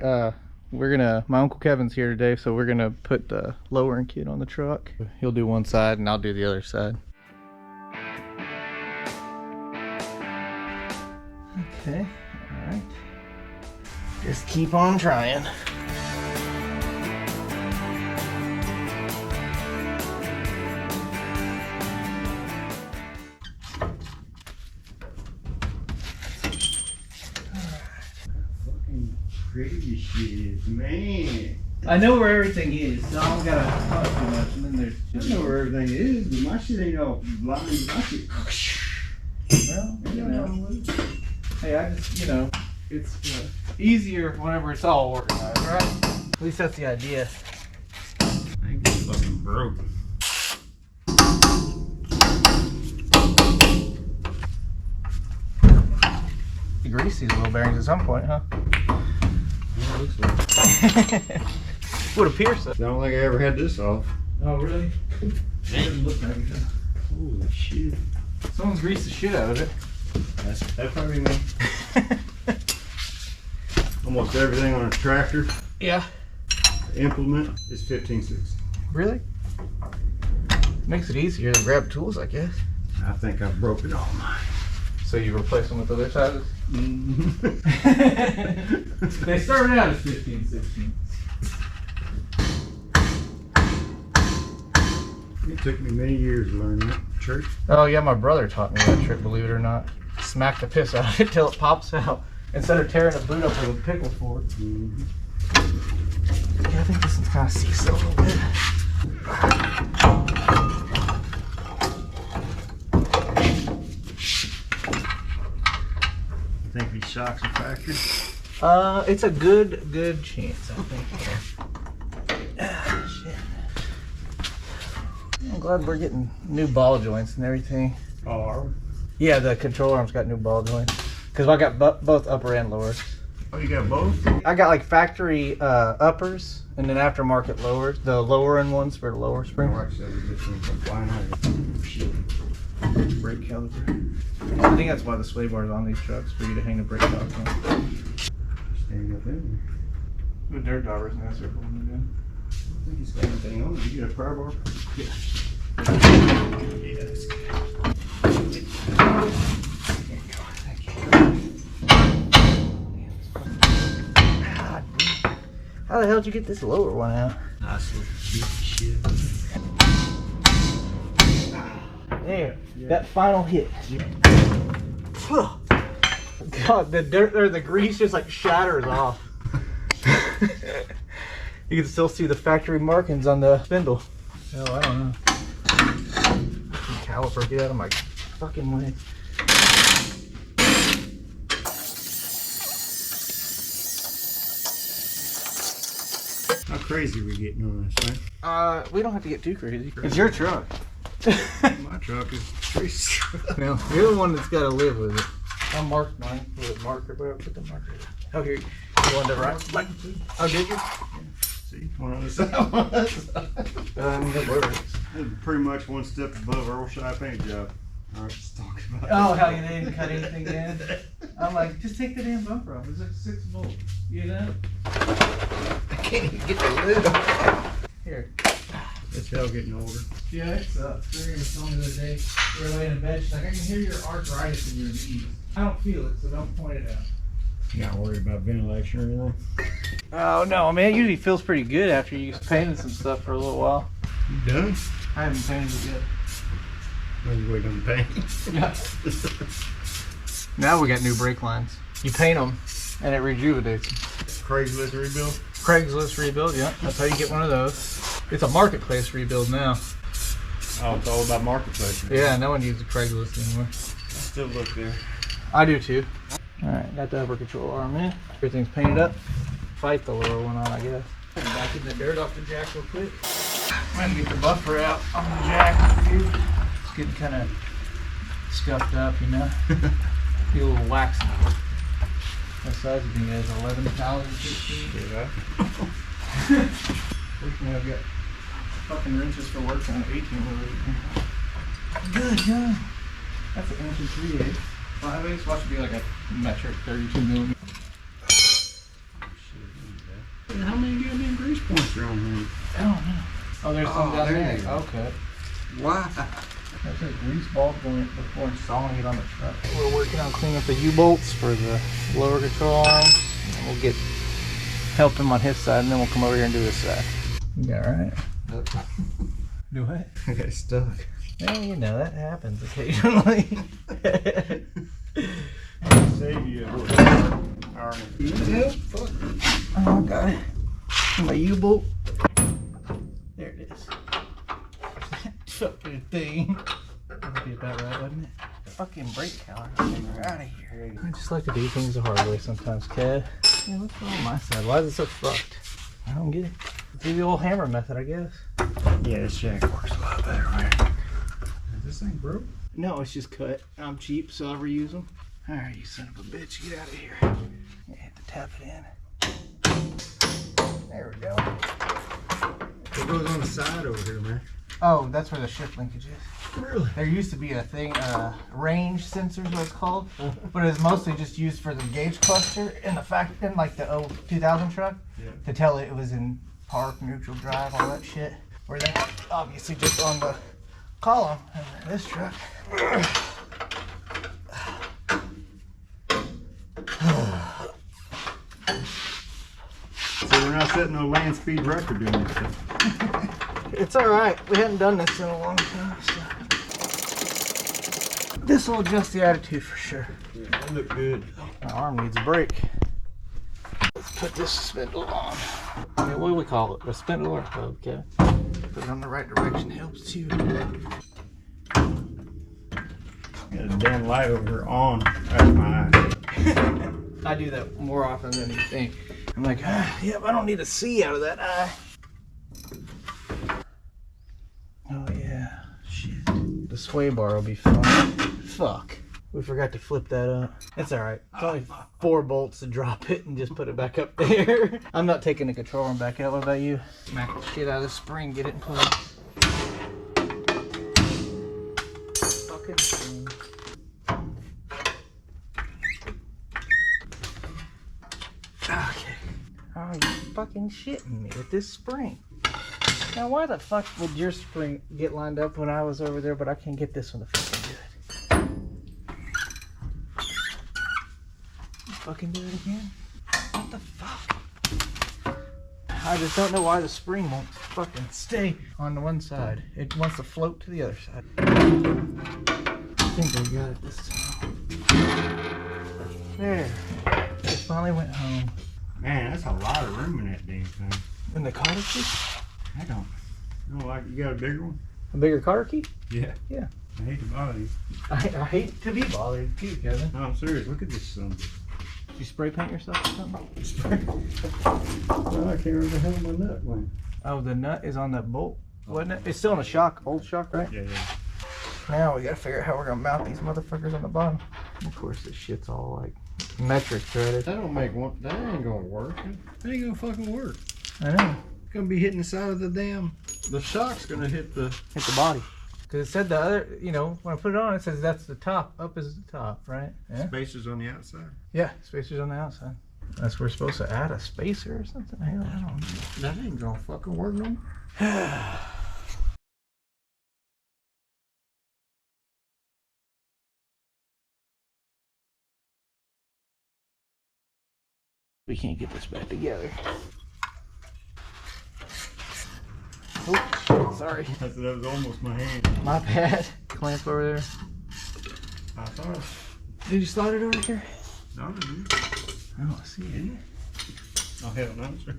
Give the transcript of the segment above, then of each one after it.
right, my Uncle Kevin's here today, so we're gonna put the lowering kit on the truck. He'll do one side and I'll do the other side. Okay, all right. Just keep on trying. Crazy shit, man. I know where everything is, so I don't gotta talk too much. And then there's just... I know where everything is, but my shit ain't all blind. My shit. Well, you know. Hey, I just, you know, it's easier whenever it's all organized, right? At least that's the idea. I think it's fucking broke. You grease these little bearings at some point, huh? Yeah, it looks like. Would appear so. I don't think I ever had this off. Oh, really? It doesn't look like it. Holy shit. Someone's greased the shit out of it. That's probably me. Almost everything on a tractor. Yeah. The implement is 15/6. Really? Makes it easier to grab tools, I guess. I think I've broken all mine. So you replace them with other sizes? Mm-hmm. They started out as 15/16. It took me many years to learn that trick. Oh yeah, my brother taught me that trick, believe it or not. Smack the piss out of it till it pops out. Instead of tearing the boot up with a pickle fork. Mm-hmm. Yeah, I think this one's kind of seized a little bit. I think these shocks are factory. It's a good chance, I think. Ah, shit. I'm glad we're getting new ball joints and everything. Oh, are we? Yeah, the control arm's got new ball joints. Because I got both upper and lowers. Oh, you got both? I got like factory uppers and then aftermarket lowers. The lower end ones for the lower spring. Brake caliper. I think that's why the sway bar's on these trucks, for you to hang the brake box on. Standing up in The dirt dauber's in that circle. there. I think he's got anything on it. You got a power bar? Yeah. Yeah, that's good. How the hell did you get this lower one out? Nice little piece of shit. There, that final hit. God, the dirt or the grease just like shatters off. You can still see the factory markings on the spindle. Hell, I don't know. Caliper, get out of my fucking way. How crazy are we getting on this thing? We don't have to get too crazy. It's your truck. My truck is crazy. No, you're the one that's got to live with it. I marked mine with a marker, but I put the marker. Oh, here. You wanted to write? Like, oh, did you? See, one on the side, one on the side. It works. This is pretty much one step above Earl Shy paint job. All right, let's talk about Oh, how you didn't cut anything in? I'm like, just take the damn bumper off. It's like 6 volts. You know? I can't even get the lid off. Here. It's hell getting older. Yeah, it sucks. They're gonna tell me the other day, we were laying in bed, she's like, I can hear your arthritis in your knees. I don't feel it, so don't point it out. You not worried about ventilation or anything? Oh, no, man. It usually feels pretty good after you painted some stuff for a little while. You done? I haven't painted it yet. Well, you waiting on the paint. Yeah. Now we got new brake lines. You paint them, and it rejuvenates them. Craigslist rebuild? Craigslist rebuild, yeah. That's how you get one of those. It's a marketplace rebuild now. Oh, it's all about marketplace. Yeah, no one uses Craigslist anymore. I still look there. I do too. Alright, got the upper control arm in. Everything's painted up. Fight the lower one on, I guess. Back in the dirt off the jack real quick. I'm gonna get the buffer out on the jack. It's getting kind of scuffed up, you know. Get a little wax in it. What size do you think it is? 11 pounds, 15? Yeah. Fortunately, I've got fucking wrenches for work on an 18 wheeler. Good, good. That's an inch and 3/8. 5/8. Watch it be like a metric 32 millimeter. How many goddamn grease points are on here? I don't know. Oh, there's some down there. Go. Okay. Why? There's a grease ball joint before installing it on the truck. We're working on cleaning up the U-bolts for the lower control arms. And we'll get help him on his side, and then we'll come over here and do this side. Yeah, right. Do what? I got stuck. Yeah, you know, that happens occasionally. Save you. Fuck. Oh, I got it. My U-bolt. There it is. Fucking thing. That'd be about right, wouldn't it? Fucking brake caliper. We're out of here. I just like to do things the hard way sometimes, Kev. Yeah, what's wrong on my side? Why is it so fucked? I don't get it. Do the old hammer method, I guess. Yeah, this jack works a lot better, man. Is this thing broke? No, it's just cut. I'm cheap, so I reuse them. Alright, you son of a bitch, get out of here. You have to tap it in. There we go. It goes on the side over here, man. Oh, that's where the shift linkage is. Really? There used to be a thing, range sensors, what it's called, but it's mostly just used for the gauge cluster in like the old 2000 truck, to tell it was in park, neutral drive, all that shit. Where that's obviously just on the column in this truck. So we're not setting no land speed record doing this stuff. It's alright, we haven't done this in a long time, so. This will adjust the attitude for sure. Yeah, that look good. My arm needs a break. Let's put this spindle on. I mean, what do we call it? A spindle or a hub, Kevin? Put it on the right direction helps too. Got a damn light over here on. That's my eye. I do that more often than you think. I'm like, yeah, I don't need to see out of that eye. Oh yeah, shit. The sway bar will be fun. Fuck. We forgot to flip that up. It's alright. It's only 4 bolts to drop it and just put it back up there. I'm not taking the control arm back out. What about you? Smack the shit out of the spring, get it in place. Fucking spring. Okay. Oh, you fucking shitting me with this spring. Now, why the fuck would your spring get lined up when I was over there, but I can't get this one to fucking do it? Fucking do it again? What the fuck? I just don't know why the spring won't fucking stay on the one side. It wants to float to the other side. I think I got it this time. There. It finally went home. Man, that's a lot of room in that damn thing. In the cotter key? I don't like, you got a bigger one? A bigger cotter key? Yeah. Yeah. I hate to bother you. I hate to be bothered too, Kevin. No, I'm serious. Look at this son. Did you spray paint yourself or something? Well, I can't remember the hell my nut went. Oh, the nut is on that bolt, wasn't it? It's still in a shock, old shock, right? Yeah. Now we gotta figure out how we're gonna mount these motherfuckers on the bottom. Of course, this shit's all like metric threaded. That don't make one. That ain't gonna work. That ain't gonna fucking work. I know. It's gonna be hitting the side of the damn. The shock's gonna hit the body. Cause it said the other, you know, when I put it on, it says that's the top. Up is the top, right? Yeah. spacers on the outside. Yeah, spacers on the outside. That's we're supposed to add a spacer or something. Hell, I don't know. That ain't gonna fucking work no more. We can't get this back together. Oh, sorry. That was almost my hand. My bad. Clamp over there. I thought. Did you slide it over here? No, dude. I don't see it. Oh hell no, sir.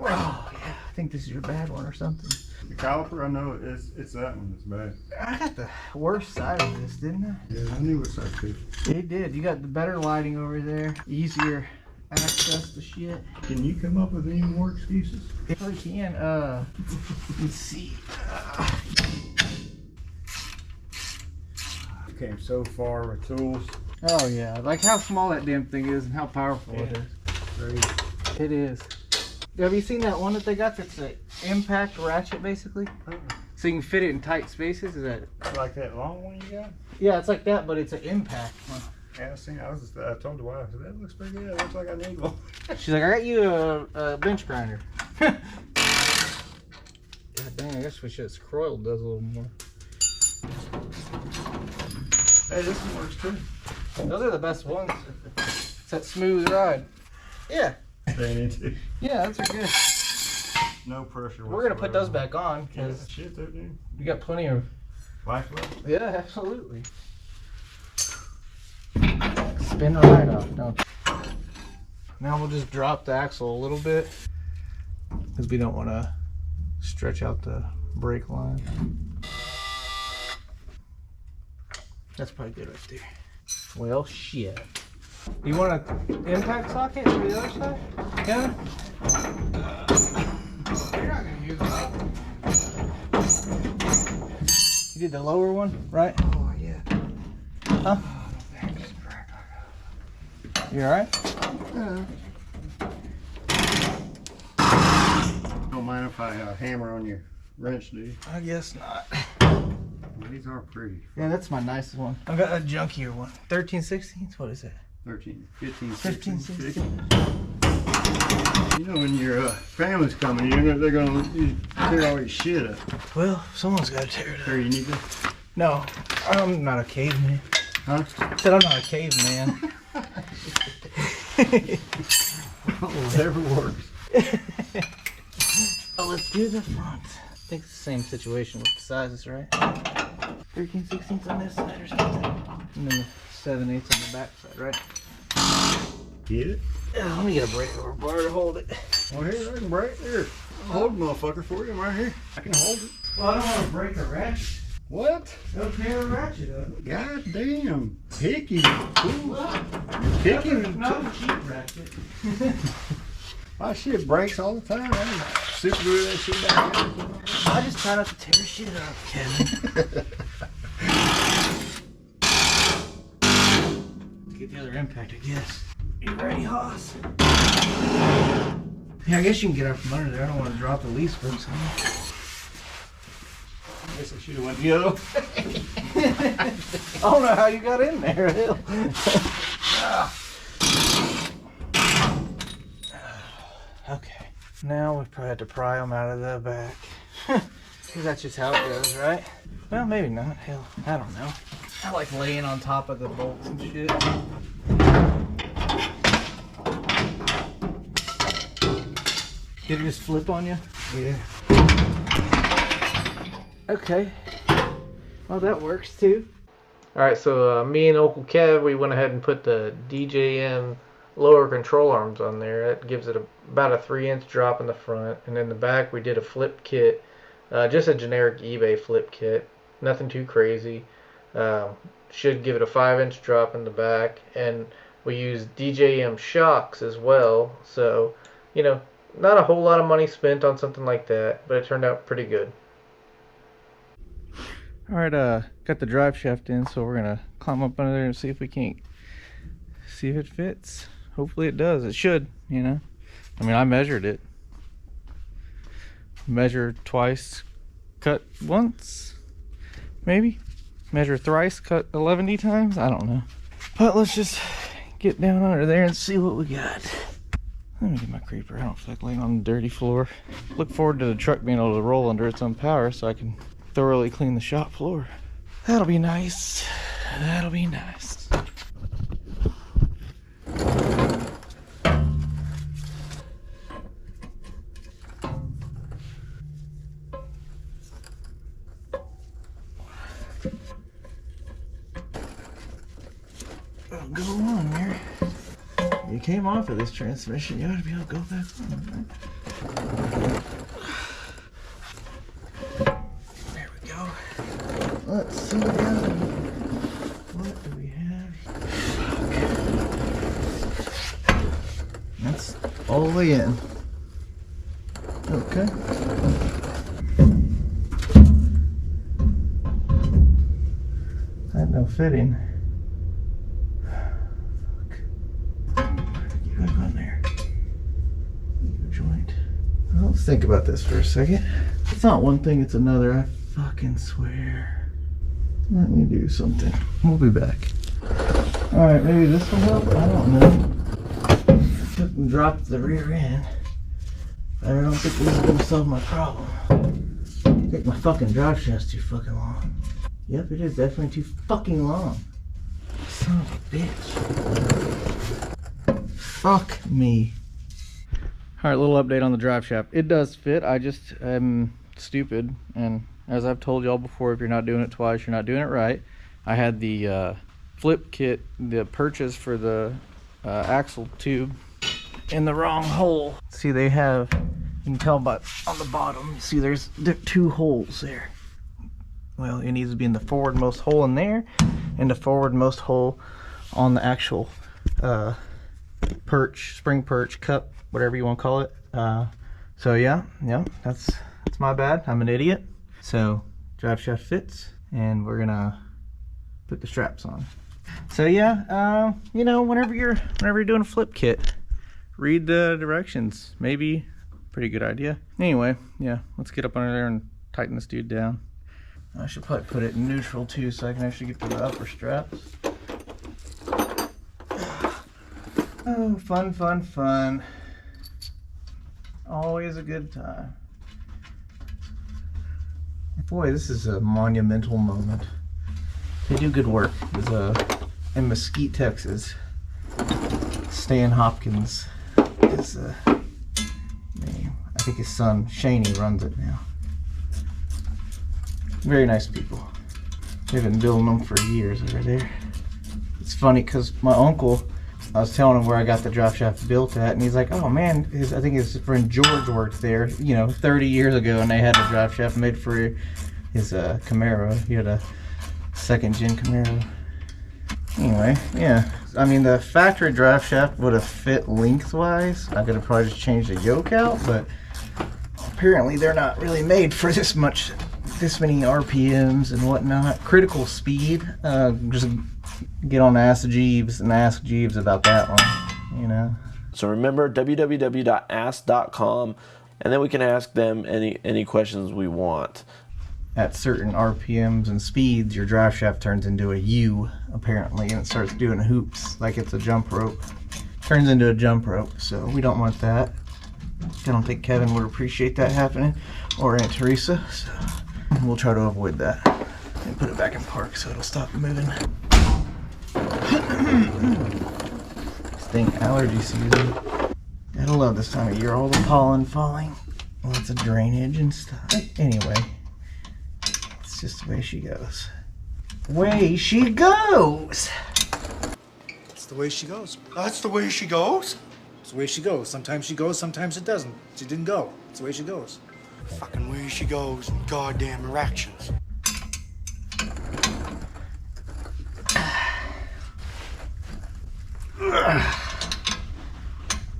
Oh yeah, I think this is your bad one or something. The caliper, I know it's that one that's bad. I got the worst side of this, didn't I? Yeah, I knew it side too. It did. You got the better lighting over there, easier access to shit. Can you come up with any more excuses? If we can, let's see. Came so far with tools. Oh yeah, like how small that damn thing is and how powerful it is. Crazy. It is. Have you seen that one that they got that's an impact ratchet basically? So you can fit it in tight spaces? Is that Like that long one you got? Yeah, it's like that, but it's an impact one. Yeah, I told the wife, I said, that looks pretty good. It looks like an eagle. She's like, I got you a bench grinder. God dang, I guess we should. Coil does a little more. Hey, this one works too. Those are the best ones. It's that smooth ride. Yeah. They need to. Yeah, those are good. No pressure. We're gonna put those back on Yeah, because shit, there, dude. we got plenty of Life left. Yeah, absolutely. Spin right off, don't you? Now we'll just drop the axle a little bit because we don't want to stretch out the brake line. That's probably good right there. Well, shit. You want an impact socket to the other side? Kevin? You're not going to use that. You did the lower one, right? Oh, yeah. Huh? You alright? Yeah. Don't mind if I hammer on your wrench, do you? I guess not. Well, these are pretty. Yeah, that's my nicest one. I've got a junkier one. 13/16? What is that? 13, 15, 15, 16. 16. You know, when your family's coming, they're going to tear all your shit up. Well, someone's got to tear it up. Here, you need to. No, I'm not a caveman. Huh? I said I'm not a caveman. Whatever works. Oh, let's do the front. I think it's the same situation with the sizes, right? 13/16 on this side or something. And then the 7/8 on the back side, right? Get it? Let me get a brake over bar to hold it. Well, here, I can break there. I'll hold the motherfucker for you. I'm right here. I can hold it. Well, I don't want to break the ratchet. What? Don't tear the ratchet up. God damn. Picky. Ooh. Picky. Not a cheap ratchet. My shit breaks all the time. I just super glue that shit back in. I just try not to tear shit up, Kevin. Get the other impact, I guess. You ready, Hoss? Yeah, I guess you can get out from under there. I don't want to drop the leaf springs on you. I guess I should have went the other way. I don't know how you got in there, hell. Okay, now we probably have to pry them out of the back. Because that's just how it goes, right? Well, maybe not. Hell, I don't know. I like laying on top of the bolts and shit. Did it just flip on you? Yeah. Okay. Well, that works too. Alright, so me and Uncle Kev, we went ahead and put the DJM lower control arms on there. That gives it about a 3-inch drop in the front. And in the back, we did a flip kit. Just a generic eBay flip kit. Nothing too crazy. Should give it a 5-inch drop in the back. And we used DJM shocks as well. So, you know, not a whole lot of money spent on something like that, but it turned out pretty good. Alright, got the drive shaft in, so we're gonna climb up under there and see if we can't see if it fits. Hopefully it does. It should, you know. I mean, I measured it. Measure twice, cut once, maybe. Measure thrice, cut 11 times. I don't know. But let's just get down under there and see what we got. Let me get my creeper. I don't feel like laying on the dirty floor. Look forward to the truck being able to roll under its own power so I can thoroughly clean the shop floor. That'll be nice. That'll be nice. Oh, go on there. You came off of this transmission, you ought to be able to go back on, right? There we go. Let's see what do we have here? That's all the way in. Okay. Had no fitting. Let's think about this for a second. It's not one thing, it's another. I fucking swear. Let me do something. We'll be back. Alright, maybe this will help? I don't know. Took and dropped the rear end. I don't think this is going to solve my problem. I think my fucking drive shaft's too fucking long. Yep, it is definitely too fucking long. Son of a bitch. Fuck me. Alright, little update on the drive shaft. It does fit. I just am stupid. And as I've told y'all before, if you're not doing it twice, you're not doing it right. I had the flip kit, the purchase for the axle tube in the wrong hole. See, they have, you can tell by on the bottom, you see there's 2 holes there. Well, it needs to be in the forwardmost hole in there and the forwardmost hole on the actual perch, spring perch, cup, whatever you want to call it. So yeah, that's my bad. I'm an idiot. So drive shaft fits, and we're gonna put the straps on. So yeah, you know, whenever you're doing a flip kit, read the directions. Maybe pretty good idea. Anyway, yeah, let's get up under there and tighten this dude down. I should probably put it in neutral too, so I can actually get to the upper straps. Oh, fun. Always a good time. Boy, this is a monumental moment. They do good work. It was in Mesquite, Texas. Stan Hopkins is name. I think his son Shaney runs it now. Very nice people. They've been building them for years over there. It's funny because my uncle, I was telling him where I got the drive shaft built at, and he's like, "Oh man, I think his friend George worked there, you know, 30 years ago, and they had a drive shaft made for his Camaro. He had a 2nd gen Camaro." Anyway, yeah, I mean the factory drive shaft would have fit lengthwise. I could have probably just changed the yoke out, but apparently they're not really made for this many RPMs and whatnot. Critical speed. Just get on Ask Jeeves and ask Jeeves about that one, you know. So remember www.ask.com, and then we can ask them any questions we want. At certain RPMs and speeds, your drive shaft turns into a U, apparently, and it starts doing hoops like it's a jump rope. Turns into a jump rope, so we don't want that. I don't think Kevin would appreciate that happening, or Aunt Teresa, so we'll try to avoid that. And put it back in park so it'll stop moving. Staying allergy season. Gotta love this time of year, all the pollen falling. Lots of drainage and stuff. Anyway. It's just the way she goes. Way she goes! It's the way she goes. That's the way she goes? It's the way she goes. Sometimes she goes, sometimes it doesn't. She didn't go. It's the way she goes. Fucking way she goes and goddamn erections.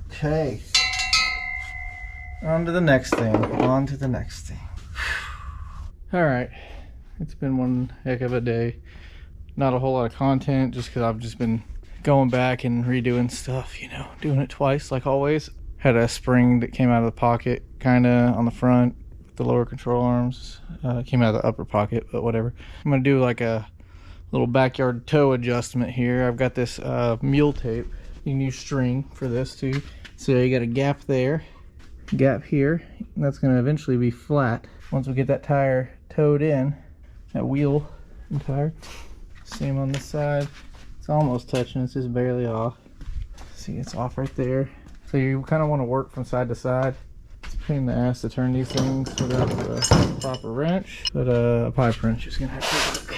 Okay. On to the next thing. Alright. It's been one heck of a day. Not a whole lot of content, just because I've just been going back and redoing stuff, you know, doing it twice like always. Had a spring that came out of the pocket, kind of on the front, with the lower control arms. Came out of the upper pocket, but whatever. I'm going to do like a little backyard toe adjustment here. I've got this mule tape. You can use string for this too. So you got a gap there, gap here. And that's going to eventually be flat once we get that tire towed in. That wheel and tire. Same on this side. It's almost touching, it's just barely off. See, it's off right there. So you kind of want to work from side to side. It's a pain in the ass to turn these things without a proper wrench, but a pipe wrench is gonna have to work.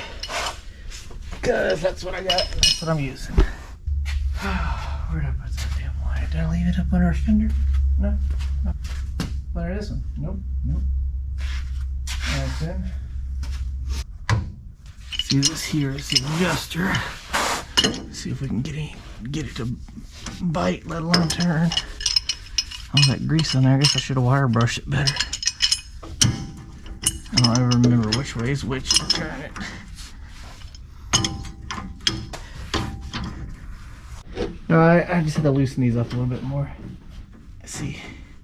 Cause that's what I got, and that's what I'm using. Where'd I put that damn light? Did I leave it up under a fender? No. There it is. Nope. That's in. See, this here is the adjuster. See if we can get it to bite, let alone turn. All that grease on there. I guess I should have wire brushed it better. I don't ever remember which way is which to turn it. No, I just had to loosen these up a little bit more. Let's see.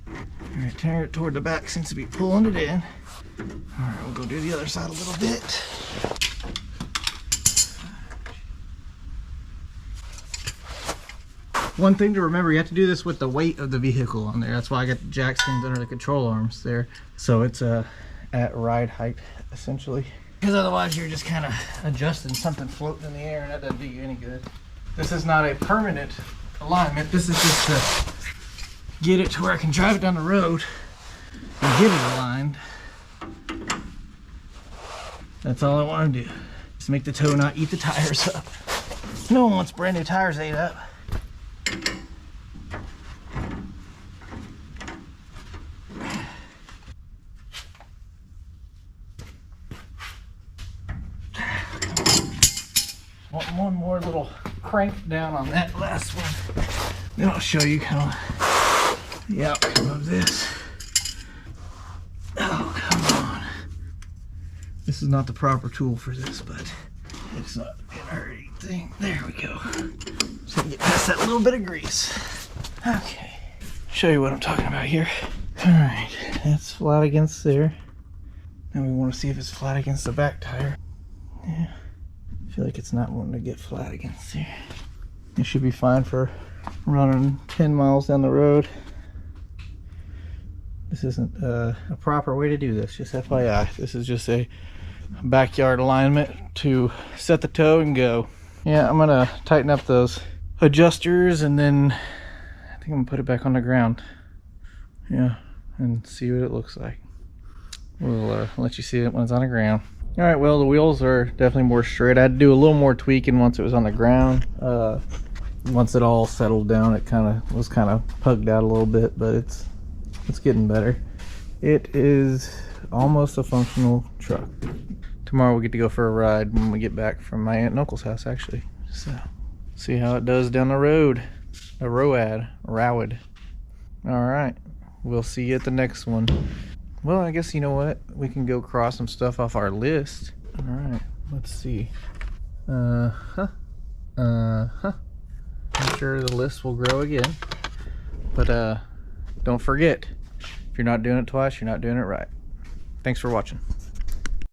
I'm gonna turn it toward the back since to be pulling it in. Alright, we'll go do the other side a little bit. One thing to remember, you have to do this with the weight of the vehicle on there. That's why I got the jack stands under the control arms there. So it's at ride height, essentially. Because otherwise you're just kind of adjusting something floating in the air, and that doesn't do you any good. This is not a permanent alignment. This is just to get it to where I can drive it down the road and get it aligned. That's all I want to do. Just make the toe not eat the tires up. No one wants brand new tires ate up. One more little crank down on that last one. Then I'll show you kind of the outcome of this. Oh, come on. This is not the proper tool for this, but it's not gonna hurt anything. There we go. Just gonna get past that little bit of grease. Okay. Show you what I'm talking about here. Alright, that's flat against there. Now we want to see if it's flat against the back tire. Yeah. I feel like it's not wanting to get flat against there. It should be fine for running 10 miles down the road. This isn't a proper way to do this, just FYI. This is just a backyard alignment to set the toe and go. Yeah, I'm gonna tighten up those adjusters and then I think I'm gonna put it back on the ground. Yeah, and see what it looks like. We'll let you see it when it's on the ground. All right, well, the wheels are definitely more straight. I had to do a little more tweaking once it was on the ground. Once it all settled down, it was kind of pugged out a little bit, but it's getting better. It is almost a functional truck. Tomorrow we get to go for a ride when we get back from my aunt and uncle's house, actually. So, see how it does down the road. A rowad. All right, we'll see you at the next one. Well, I guess you know what? We can go cross some stuff off our list. All right, let's see. I'm sure the list will grow again. But don't forget, if you're not doing it twice, you're not doing it right. Thanks for watching.